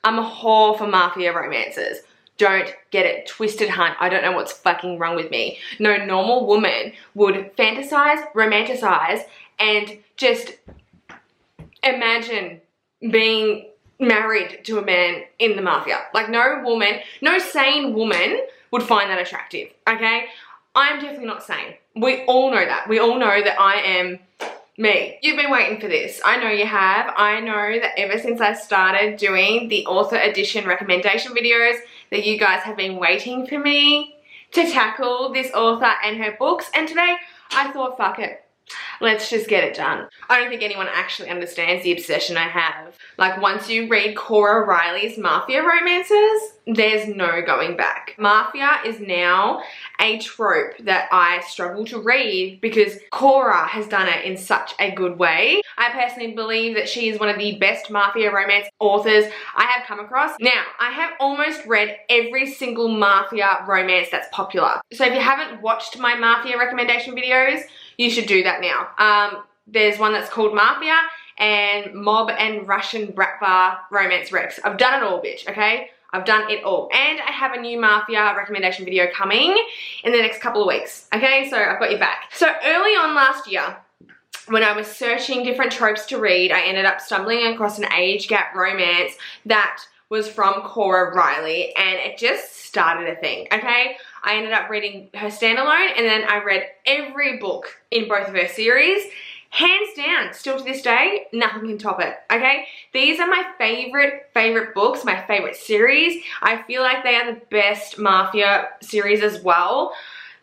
I'm a whore for Mafia romances. Don't get it twisted, hun. I don't know what's fucking wrong with me. No normal woman would fantasize, romanticize, and just imagine being married to a man in the Mafia. Like, no woman, no sane woman would find that attractive, okay? I'm definitely not sane. We all know that. We all know that I am me. You've been waiting for this. I know you have. I know that ever since I started doing the author edition recommendation videos that you guys have been waiting for me to tackle this author and her books. And today I thought, fuck it. Let's just get it done. I don't think anyone actually understands the obsession I have. Like, once you read Cora Reilly's Mafia romances, there's no going back. Mafia is now a trope that I struggle to read because Cora has done it in such a good way. I personally believe that she is one of the best Mafia romance authors I have come across. Now, I have almost read every single Mafia romance that's popular. So if you haven't watched my Mafia recommendation videos, you should do that now. There's one that's called Mafia and Mob and Russian Brat Bar Romance Rex. I've done it all, bitch, okay? I've done it all. And I have a new Mafia recommendation video coming in the next couple of weeks, okay? So I've got you back. So early on last year, when I was searching different tropes to read, I ended up stumbling across an age gap romance that was from Cora Reilly, and it just started a thing, okay? I ended up reading her standalone, and then I read every book in both of her series. Hands down, still to this day, nothing can top it, okay? These are my favorite books, my favorite series. I feel like they are the best Mafia series as well.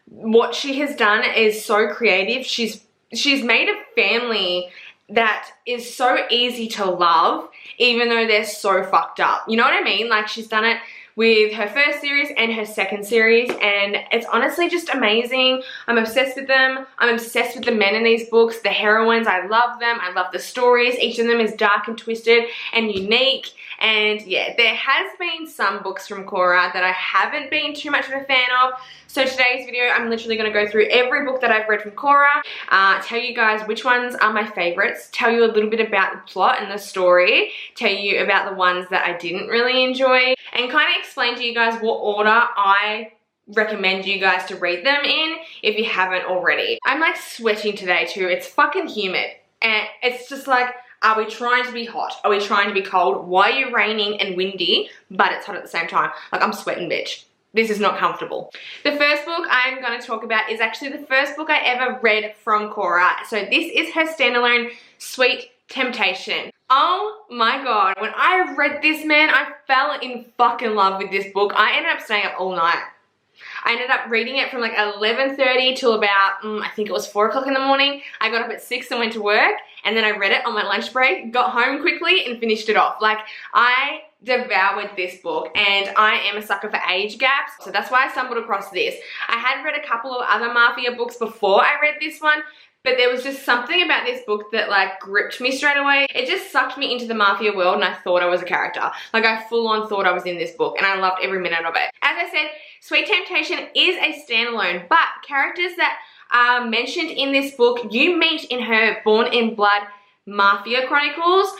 What she has done is so creative. She's made a family that is so easy to love, even though they're so fucked up. You know what I mean? Like, she's done it with her first series and her second series, and it's honestly just amazing. I'm obsessed with them. I'm obsessed with the men in these books, the heroines. I love them. I love the stories. Each of them is dark and twisted and unique. And yeah, there has been some books from Cora that I haven't been too much of a fan of. So today's video, I'm literally going to go through every book that I've read from Cora, tell you guys which ones are my favorites, tell you a little bit about the plot and the story, tell you about the ones that I didn't really enjoy, and kind of explain to you guys what order I recommend you guys to read them in if you haven't already. I'm like sweating today too. It's fucking humid, and it's just like, are we trying to be hot? Are we trying to be cold? Why are you raining and windy, but it's hot at the same time? Like, I'm sweating, bitch. This is not comfortable. The first book I'm going to talk about is actually the first book I ever read from Cora. So this is her standalone, Sweet Temptation. Oh my god, when I read this, man, I fell in fucking love with this book. I ended up staying up all night. I ended up reading it from like 11:30 till about, I think it was 4 o'clock in the morning. I got up at 6 and went to work, and then I read it on my lunch break, got home quickly and finished it off. Like, I devoured this book, and I am a sucker for age gaps, so that's why I stumbled across this. I had read a couple of other Mafia books before I read this one, but there was just something about this book that like gripped me straight away. It just sucked me into the Mafia world, and I thought I was a character. Like, I full on thought I was in this book, and I loved every minute of it. As I said, Sweet Temptation is a standalone, but characters that are mentioned in this book you meet in her Born in Blood Mafia Chronicles.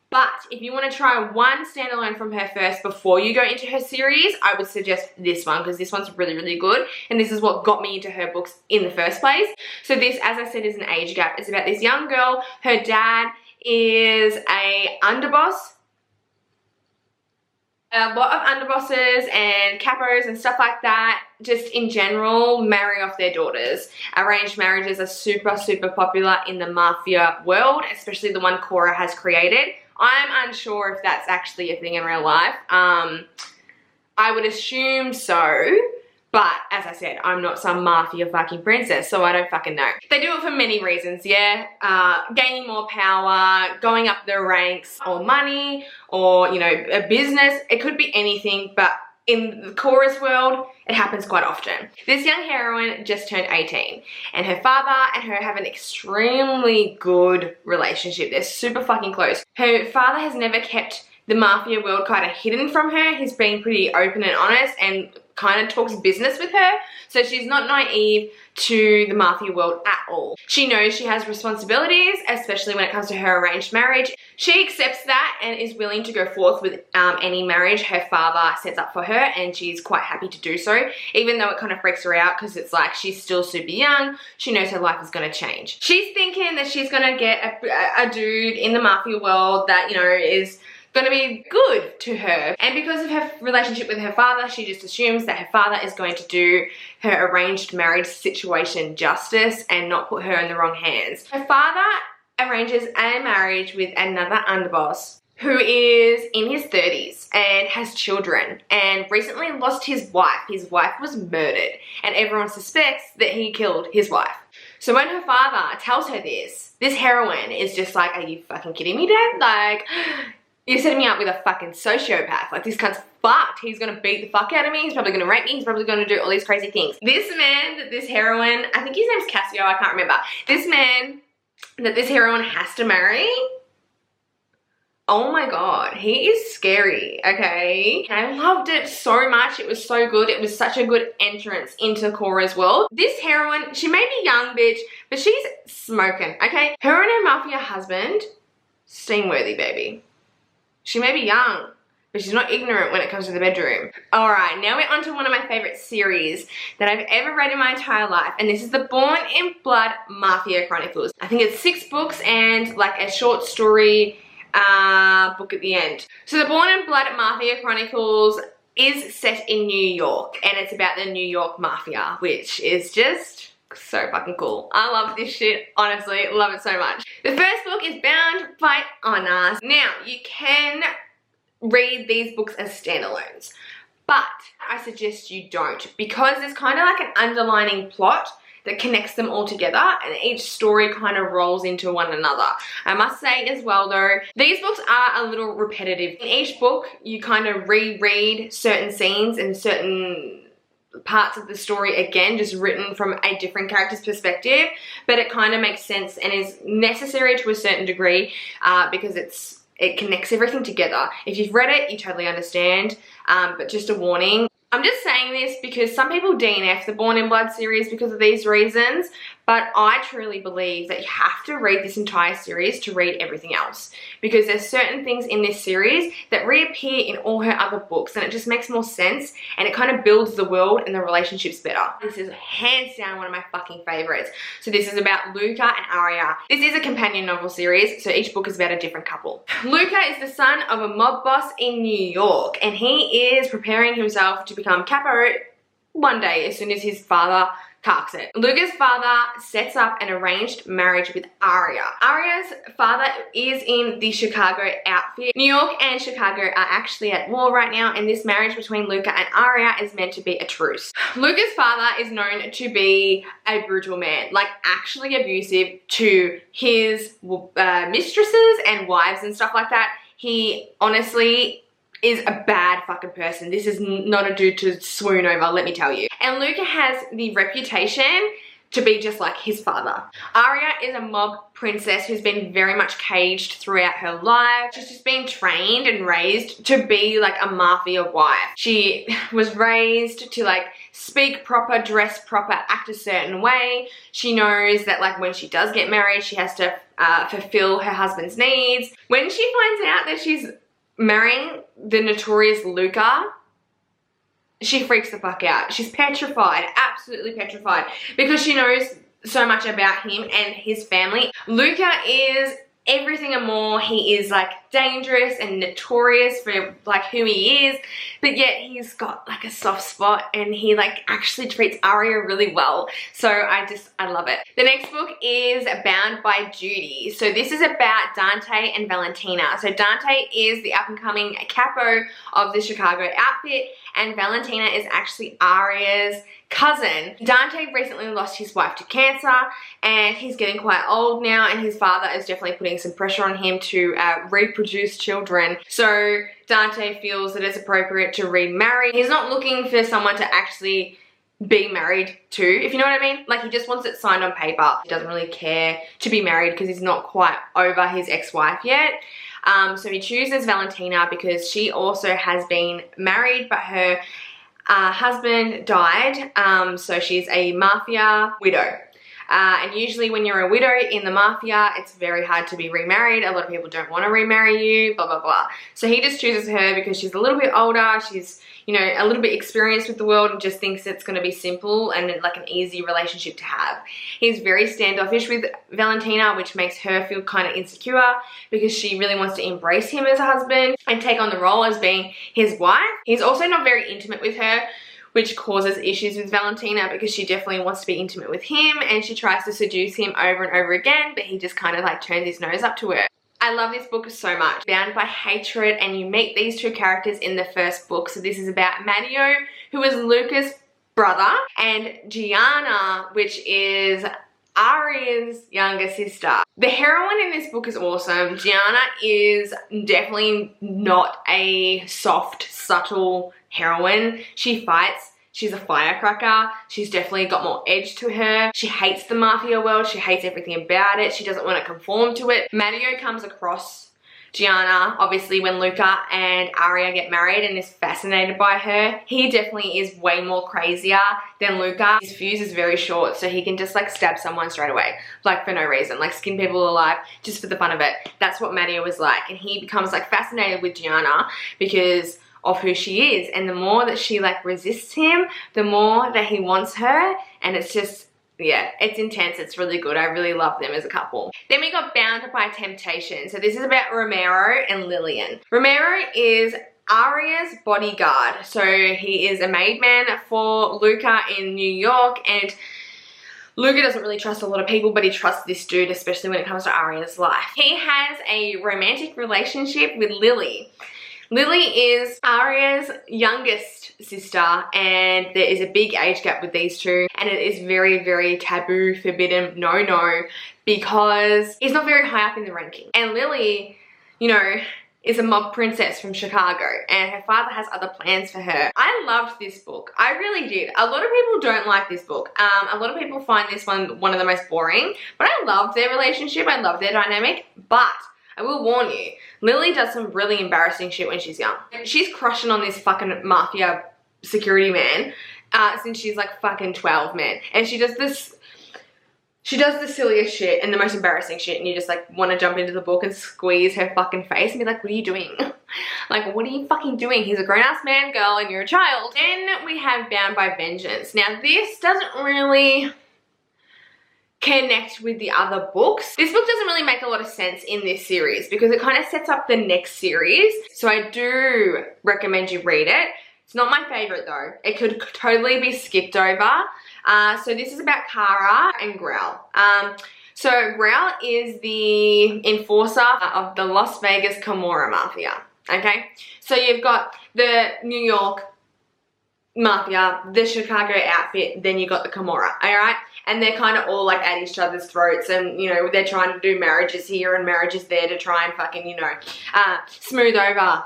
But if you want to try one standalone from her first before you go into her series, I would suggest this one, because this one's really, really good. And this is what got me into her books in the first place. So this, as I said, is an age gap. It's about this young girl. Her dad is a underboss. A lot of underbosses and capos and stuff like that, just in general, marry off their daughters. Arranged marriages are super, super popular in the Mafia world, especially the one Cora has created. I'm unsure if that's actually a thing in real life. I would assume so, but as I said, I'm not some Mafia fucking princess, so I don't fucking know. They do it for many reasons, yeah? Gaining more power, going up the ranks, or money, or, you know, a business. It could be anything, but in Cora's world, it happens quite often. This young heroine just turned 18, and her father and her have an extremely good relationship. They're super fucking close. Her father has never kept the Mafia world kind of hidden from her. He's been pretty open and honest, and kind of talks business with her. So she's not naive to the Mafia world at all. She knows she has responsibilities, especially when it comes to her arranged marriage. She accepts that and is willing to go forth with any marriage her father sets up for her, and she's quite happy to do so, even though it kind of freaks her out because it's like she's still super young. She knows her life is going to change. She's thinking that she's going to get a dude in the Mafia world that, you know, is going to be good to her, and because of her relationship with her father, she just assumes that her father is going to do her arranged marriage situation justice and not put her in the wrong hands. Her father arranges a marriage with another underboss who is in his 30s and has children and recently lost his wife. His wife was murdered and everyone suspects that he killed his wife. So when her father tells her this heroine is just like, are you fucking kidding me, Dad? Like, you're setting me up with a fucking sociopath. Like, this cunt's fucked. He's gonna beat the fuck out of me. He's probably gonna rape me. He's probably gonna do all these crazy things. This man that this heroine, I think his name's Cassio, I can't remember. This man that this heroine has to marry, oh my god, he is scary, okay? And I loved it so much. It was so good. It was such a good entrance into Cora's world. This heroine, she may be young, bitch, but she's smoking, okay? Her and her Mafia husband, steam-worthy, baby. She may be young, but she's not ignorant when it comes to the bedroom. Alright, now we're on to one of my favorite series that I've ever read in my entire life, and this is the Born in Blood Mafia Chronicles. I think it's 6 books and like a short story book at the end. So the Born in Blood Mafia Chronicles is set in New York, and it's about the New York Mafia, which is just so fucking cool. I love this shit, honestly, love it so much. The first book is Bound by Honor. Now, you can read these books as standalones, but I suggest you don't, because there's kind of like an underlining plot that connects them all together, and each story kind of rolls into one another. I must say as well though, these books are a little repetitive. In each book, you kind of reread certain scenes and certain parts of the story again, just written from a different character's perspective, but it kind of makes sense and is necessary to a certain degree because it connects everything together. If you've read it, you totally understand, but just a warning. I'm just saying this because some people DNF the Born in Blood series because of these reasons, but I truly believe that you have to read this entire series to read everything else, because there's certain things in this series that reappear in all her other books, and it just makes more sense, and it kind of builds the world and the relationships better. This is hands down one of my fucking favorites. So this is about Luca and Aria. This is a companion novel series, so each book is about a different couple. Luca is the son of a mob boss in New York, and he is preparing himself to become capo one day as soon as his father carks it. Luca's father sets up an arranged marriage with Aria. Aria's father is in the Chicago outfit. New York and Chicago are actually at war right now, and this marriage between Luca and Aria is meant to be a truce. Luca's father is known to be a brutal man, like actually abusive to his mistresses and wives and stuff like that. He honestly is a bad fucking person. This is not a dude to swoon over, let me tell you. And Luca has the reputation to be just like his father. Aria is a mob princess who's been very much caged throughout her life. She's just been trained and raised to be like a mafia wife. She was raised to like speak proper, dress proper, act a certain way. She knows that like when she does get married, she has to fulfill her husband's needs. When she finds out that she's marrying the notorious Luca, she freaks the fuck out. She's petrified, absolutely petrified, because she knows so much about him and his family. Luca is everything and more. He is like dangerous and notorious for like who he is, but yet he's got like a soft spot and he like actually treats Aria really well. So I love it. The next book is Bound by Judy. So this is about Dante and Valentina. So Dante is the up and coming capo of the Chicago outfit, and Valentina is actually Aria's cousin. Dante recently lost his wife to cancer, and he's getting quite old now, and his father is definitely putting some pressure on him to reproduce children. So Dante feels that it's appropriate to remarry. He's not looking for someone to actually be married to, if you know what I mean. Like, he just wants it signed on paper. He doesn't really care to be married because he's not quite over his ex-wife yet. So he chooses Valentina because she also has been married, but her husband died, so she's a Mafia widow. And usually when you're a widow in the Mafia, it's very hard to be remarried. A lot of people don't want to remarry you, blah, blah, blah. So he just chooses her because she's a little bit older, she's, you know, a little bit experienced with the world, and just thinks it's going to be simple and like an easy relationship to have. He's very standoffish with Valentina, which makes her feel kind of insecure because she really wants to embrace him as a husband and take on the role as being his wife. He's also not very intimate with her, which causes issues with Valentina because she definitely wants to be intimate with him, and she tries to seduce him over and over again, but he just kind of like turns his nose up to her. I love this book so much. Bound by hatred, and you meet these two characters in the first book. So this is about Matteo, who is Luca's brother, and Gianna, which is Aria's younger sister. The heroine in this book is awesome. Gianna is definitely not a soft, subtle heroine. She fights. She's a firecracker. She's definitely got more edge to her. She hates the Mafia world. She hates everything about it. She doesn't want to conform to it. Matteo comes across Gianna, obviously, when Luca and Aria get married, and is fascinated by her. He definitely is way more crazier than Luca. His fuse is very short, so he can just like stab someone straight away, like for no reason, like skin people alive just for the fun of it. That's what Matteo was like, and he becomes like fascinated with Gianna because of who she is, and the more that she like resists him, the more that he wants her, and it's just, yeah, it's intense. It's really good. I really love them as a couple. Then we got Bound by Temptation. So this is about Romero and Lillian. Romero is Aria's bodyguard. So he is a maid man for Luca in New York, and Luca doesn't really trust a lot of people, but he trusts this dude, especially when it comes to Aria's life. He has a romantic relationship with Lily. Lily is Aria's youngest sister, and there is a big age gap with these two, and it is very, very taboo, forbidden, no, because he's not very high up in the ranking. And Lily, you know, is a mob princess from Chicago, and her father has other plans for her. I loved this book. I really did. A lot of people don't like this book. A lot of people find this one of the most boring, but I loved their relationship. I loved their dynamic, but I will warn you, Lily does some really embarrassing shit when she's young. She's crushing on this fucking Mafia security man since she's like fucking 12, man. And she does the silliest shit and the most embarrassing shit, and you just like want to jump into the book and squeeze her fucking face and be like, what are you doing? Like, what are you fucking doing? He's a grown-ass man, girl, and you're a child. Then we have Bound by Vengeance. Now this doesn't really connect with the other books. This book doesn't really make a lot of sense in this series because it kind of sets up the next series. So I do recommend you read it. It's not my favorite though. It could totally be skipped over. So this is about Cora and Growl. So Growl is the enforcer of the Las Vegas Kimura Mafia. Okay, so you've got the New York Mafia, the Chicago outfit, then you got the Kimura, alright? And they're kind of all like at each other's throats, and you know, they're trying to do marriages here and marriages there to try and fucking, you know, smooth over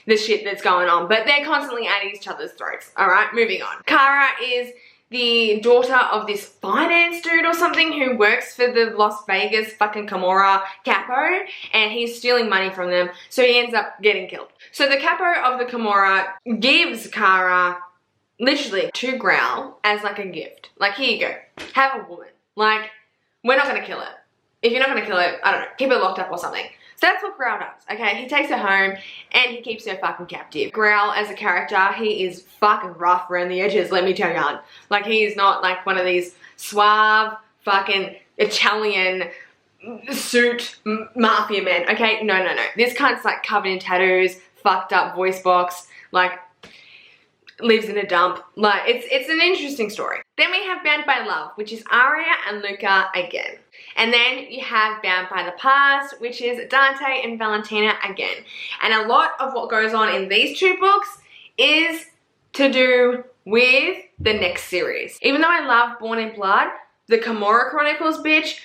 the shit that's going on. But they're constantly at each other's throats, alright? Moving on. Cora is the daughter of this finance dude or something who works for the Las Vegas fucking Kimura capo, and he's stealing money from them, so he ends up getting killed. So the capo of the Kimura gives Cora literally to Growl as like a gift. Like, here you go, have a woman. Like, we're not gonna kill it. If you're not gonna kill it, I don't know, keep it locked up or something. So that's what Growl does, okay? He takes her home and he keeps her fucking captive. Growl as a character, he is fucking rough around the edges, let me tell you. Like, he is not like one of these suave fucking Italian suit mafia men, okay? No. This cunt's like covered in tattoos, fucked up voice box, like lives in a dump. Like, it's an interesting story. Then we have Bound by Love, which is Aria and Luca again. And then you have Bound by the Past, which is Dante and Valentina again. And a lot of what goes on in these two books is to do with the next series. Even though I love Born in Blood, the Kimura Chronicles, bitch,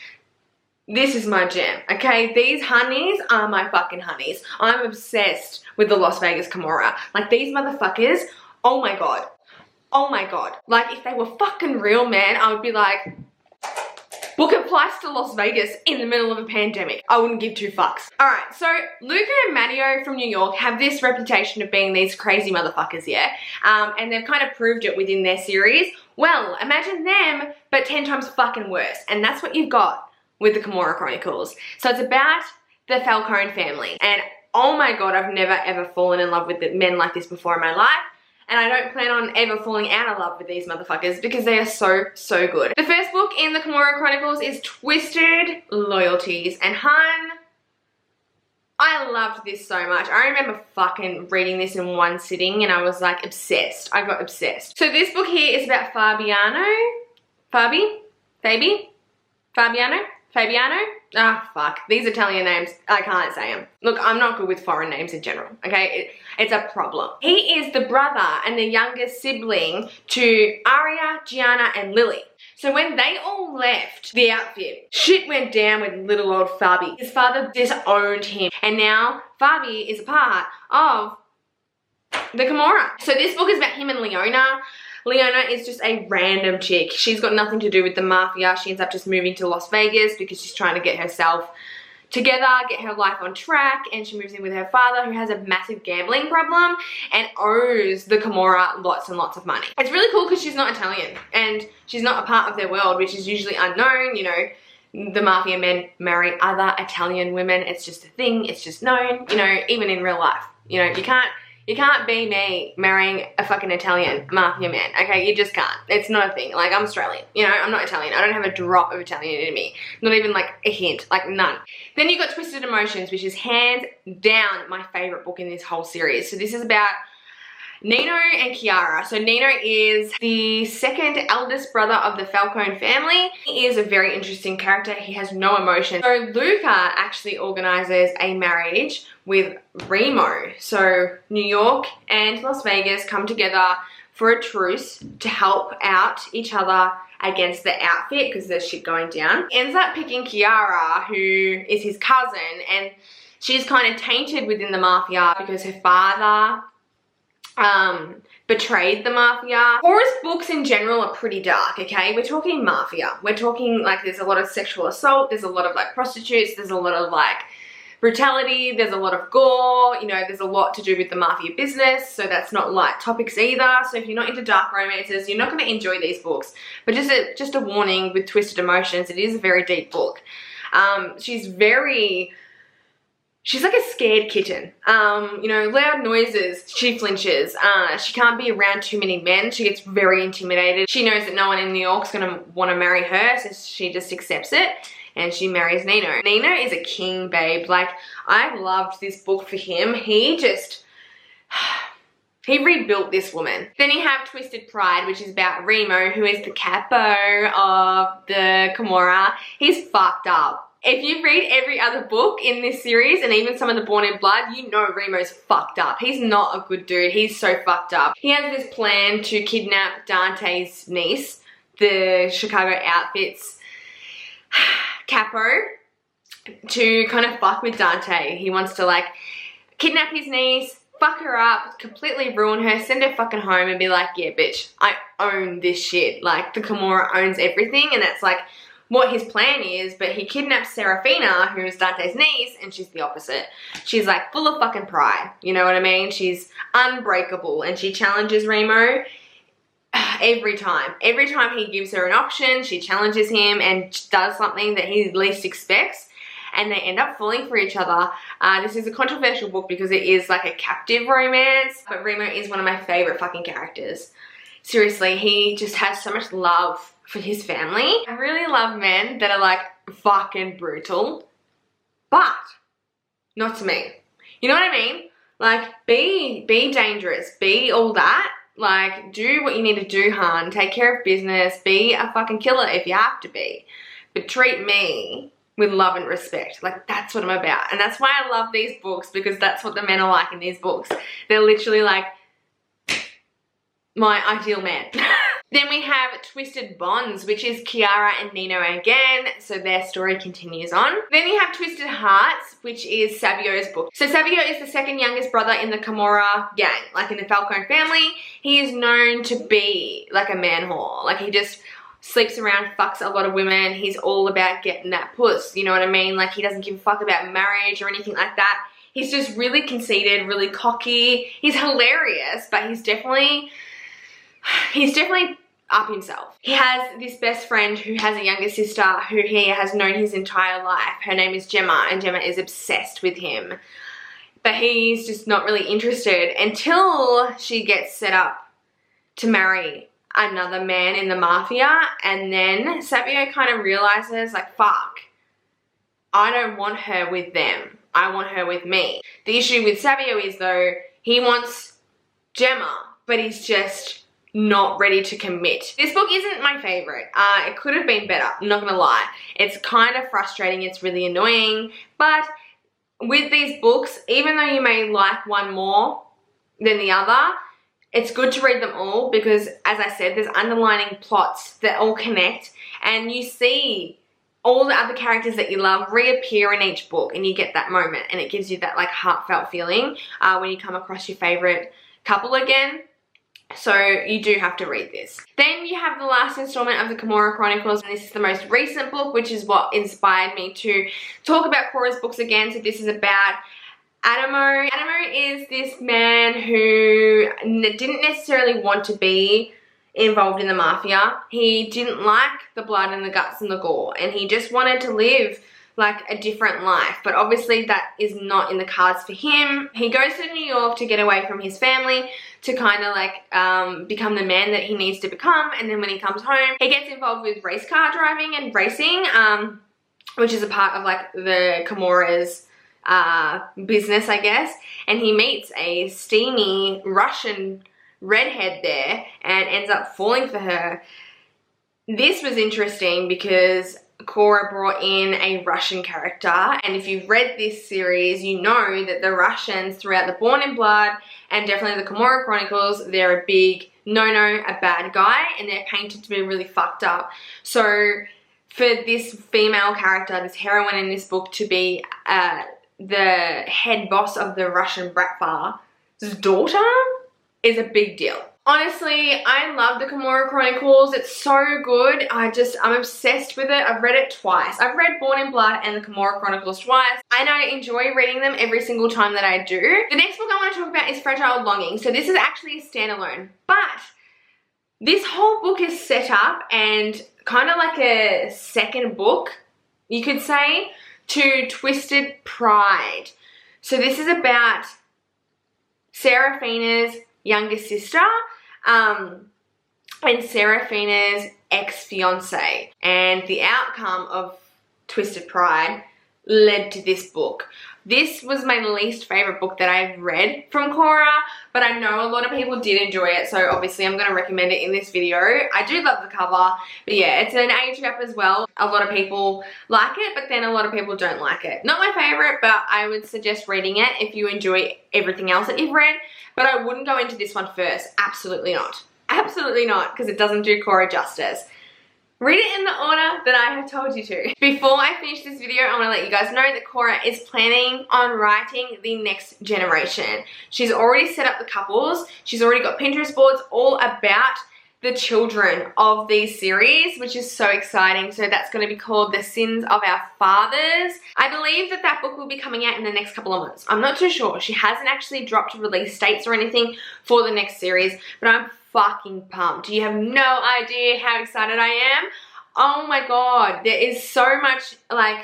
this is my jam, okay? These honeys are my fucking honeys. I'm obsessed with the Las Vegas Kimura. Like, these motherfuckers, oh my god. Oh my god. Like, if they were fucking real, man, I would be like, book a flight to Las Vegas in the middle of a pandemic. I wouldn't give two fucks. Alright, so Luca and Matteo from New York have this reputation of being these crazy motherfuckers, yeah? And they've kind of proved it within their series. Well, imagine them, but 10 times fucking worse. And that's what you've got with the Kimura Chronicles. So it's about the Falcone family. And oh my god, I've never ever fallen in love with men like this before in my life. And I don't plan on ever falling out of love with these motherfuckers because they are so, so good. The first book in the Kimura Chronicles is Twisted Loyalties. And hun, I loved this so much. I remember fucking reading this in one sitting and I was like obsessed. I got obsessed. So this book here is about Fabiano? Ah, fuck. These Italian names, I can't say them. Look, I'm not good with foreign names in general, okay? It's a problem. He is the brother and the youngest sibling to Aria, Gianna, and Lily. So when they all left the outfit, shit went down with little old Fabi. His father disowned him, and now Fabi is a part of the Kimura. So this book is about him and Leona. Leona is just a random chick. She's got nothing to do with the Mafia. She ends up just moving to Las Vegas because she's trying to get herself together, get her life on track, and she moves in with her father who has a massive gambling problem and owes the Kimura lots and lots of money. It's really cool because she's not Italian and she's not a part of their world, which is usually unknown. You know, the Mafia men marry other Italian women. It's just a thing. It's just known, you know, even in real life. You know, you can't be me marrying a fucking Italian Mafia man, okay? You just can't. It's not a thing. Like, I'm Australian, you know? I'm not Italian. I don't have a drop of Italian in me. Not even, like, a hint. Like, none. Then you got Twisted Emotions, which is hands down my favorite book in this whole series. So this is about Nino and Chiara. So Nino is the second eldest brother of the Falcone family. He is a very interesting character. He has no emotion. So Luca actually organizes a marriage with Remo. So New York and Las Vegas come together for a truce to help out each other against the outfit because there's shit going down. Ends up picking Chiara, who is his cousin, and she's kind of tainted within the Mafia because her father betrayed the Mafia. Cora's books in general are pretty dark, okay? We're talking Mafia. We're talking like there's a lot of sexual assault, there's a lot of like prostitutes, there's a lot of like brutality, there's a lot of gore, you know, there's a lot to do with the Mafia business, so that's not light topics either. So if you're not into dark romances, you're not going to enjoy these books. But just a warning with Twisted Emotions, it is a very deep book. She's like a scared kitten. You know, loud noises, she flinches. She can't be around too many men. She gets very intimidated. She knows that no one in New York's gonna wanna marry her, so she just accepts it and she marries Nino. Nino is a king, babe. Like, I loved this book for him. He rebuilt this woman. Then you have Twisted Pride, which is about Remo, who is the capo of the Kimura. He's fucked up. If you read every other book in this series, and even some of the Born in Blood, you know Remo's fucked up. He's not a good dude. He's so fucked up. He has this plan to kidnap Dante's niece, the Chicago Outfits capo, to kind of fuck with Dante. He wants to like kidnap his niece, fuck her up, completely ruin her, send her fucking home and be like, yeah, bitch, I own this shit. Like, the Kimura owns everything, and that's like what his plan is. But he kidnaps Serafina, who is Dante's niece, and she's the opposite. She's like full of fucking pride, you know what I mean? She's unbreakable, and she challenges Remo every time. Every time he gives her an option, she challenges him and does something that he least expects, and they end up falling for each other. This is a controversial book because it is like a captive romance, but Remo is one of my favorite fucking characters. Seriously, he just has so much love for his family. I really love men that are like fucking brutal, but not to me. You know what I mean? Like, be dangerous, be all that. Like, do what you need to do, hun. Take care of business, be a fucking killer if you have to be. But treat me with love and respect. Like, that's what I'm about. And that's why I love these books, because that's what the men are like in these books. They're literally like my ideal man. Then we have Twisted Bonds, which is Chiara and Nino again, so their story continues on. Then you have Twisted Hearts, which is Savio's book. So Savio is the second youngest brother in the Kimura gang, like in the Falcone family. He is known to be like a man whore. Like, he just sleeps around, fucks a lot of women. He's all about getting that puss, you know what I mean? Like, he doesn't give a fuck about marriage or anything like that. He's just really conceited, really cocky. He's hilarious, but he's definitely up himself. He has this best friend who has a younger sister who he has known his entire life. Her name is Gemma, and Gemma is obsessed with him. But he's just not really interested until she gets set up to marry another man in the Mafia, and then Savio kind of realizes, like, fuck, I don't want her with them. I want her with me. The issue with Savio is, though, he wants Gemma, but he's just not ready to commit. This book isn't my favorite. It could have been better, I'm not gonna lie. It's kind of frustrating, it's really annoying, but with these books, even though you may like one more than the other, it's good to read them all because, as I said, there's underlining plots that all connect, and you see all the other characters that you love reappear in each book, and you get that moment, and it gives you that, like, heartfelt feeling when you come across your favorite couple again. So you do have to read this. Then you have the last installment of the Kimura Chronicles, and this is the most recent book, which is what inspired me to talk about Cora's books again. So this is about Adamo. Adamo is this man who didn't necessarily want to be involved in the Mafia. He didn't like the blood and the guts and the gore, and he just wanted to live like a different life, but obviously that is not in the cards for him. He goes to New York to get away from his family to kind of like become the man that he needs to become, and then when he comes home he gets involved with race car driving and racing, which is a part of like the Kimura's business, I guess, and he meets a steamy Russian redhead there and ends up falling for her. This was interesting because Cora brought in a Russian character, and if you've read this series, you know that the Russians throughout the Born in Blood and definitely the Kimura Chronicles, they're a big no-no, a bad guy, and they're painted to be really fucked up. So for this female character, this heroine in this book, to be the head boss of the Russian brat's daughter is a big deal. Honestly, I love the Kimura Chronicles. It's so good. I'm obsessed with it. I've read it twice. I've read Born in Blood and the Kimura Chronicles twice, and I enjoy reading them every single time that I do. The next book I want to talk about is Fragile Longing. So this is actually a standalone, but this whole book is set up and kind of like a second book, you could say, to Twisted Pride. So this is about Serafina's younger sister and Serafina's ex-fiance, and the outcome of Twisted Pride led to this book. This was my least favorite book that I've read from Cora, but I know a lot of people did enjoy it, so obviously I'm going to recommend it in this video. I do love the cover, but yeah, it's an age gap as well. A lot of people like it, but then a lot of people don't like it. Not my favorite, but I would suggest reading it if you enjoy everything else that you've read, but I wouldn't go into this one first. Absolutely not. Absolutely not, because it doesn't do Cora justice. Read it in the order that I have told you to. Before I finish this video, I want to let you guys know that Cora is planning on writing the next generation. She's already set up the couples. She's already got Pinterest boards all about the children of these series, which is so exciting. So that's going to be called The Sins of Our Fathers. I believe that that book will be coming out in the next couple of months. I'm not too sure. She hasn't actually dropped release dates or anything for the next series, but I'm fucking pumped. You have no idea how excited I am. Oh my god, there is so much like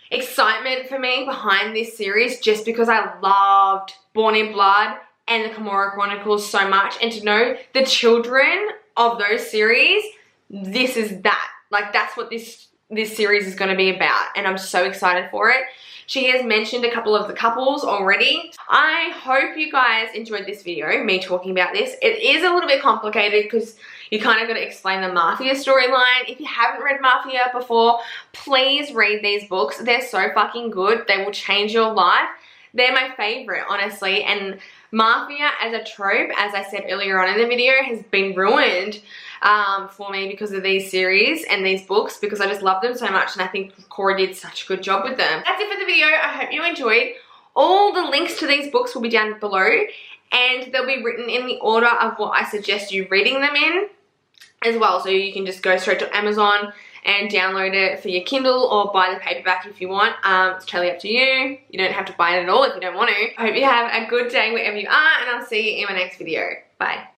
excitement for me behind this series just because I loved Born in Blood and the Kimura Chronicles so much, and to know the children of those series, this is that. Like, that's what this series is going to be about, and I'm so excited for it. She has mentioned a couple of the couples already. I hope you guys enjoyed this video, me talking about this. It is a little bit complicated because you kind of got to explain the Mafia storyline. If you haven't read Mafia before, please read these books. They're so fucking good. They will change your life. They're my favorite, honestly, and Mafia as a trope, as I said earlier on in the video, has been ruined for me because of these series and these books, because I just love them so much, and I think Cora did such a good job with them. That's it for the video. I hope you enjoyed. All the links to these books will be down below, and they'll be written in the order of what I suggest you reading them in. as well. So you can just go straight to Amazon and download it for your Kindle or buy the paperback if you want. It's totally up to you. You don't have to buy it at all if you don't want to. I hope you have a good day wherever you are, and I'll see you in my next video. Bye.